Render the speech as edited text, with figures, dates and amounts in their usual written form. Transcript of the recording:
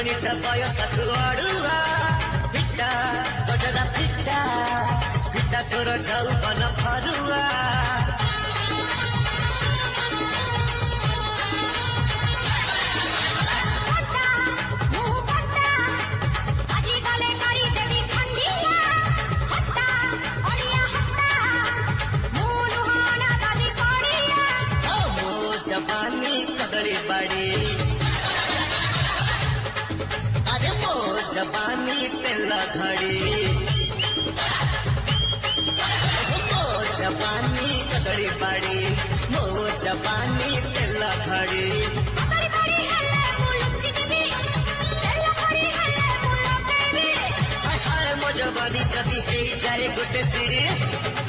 गणित बयस अड़ुआ पिटा गजरा पिटा पिटा तोर जौवन भरुआ जवानी कदली बाड़ी अरे मो जवानी तेल घड़ी मो जवानी कदली बाड़ी मो जवानी तेल घड़ी मो जवानी जदि जाए गोटे सीढ़ी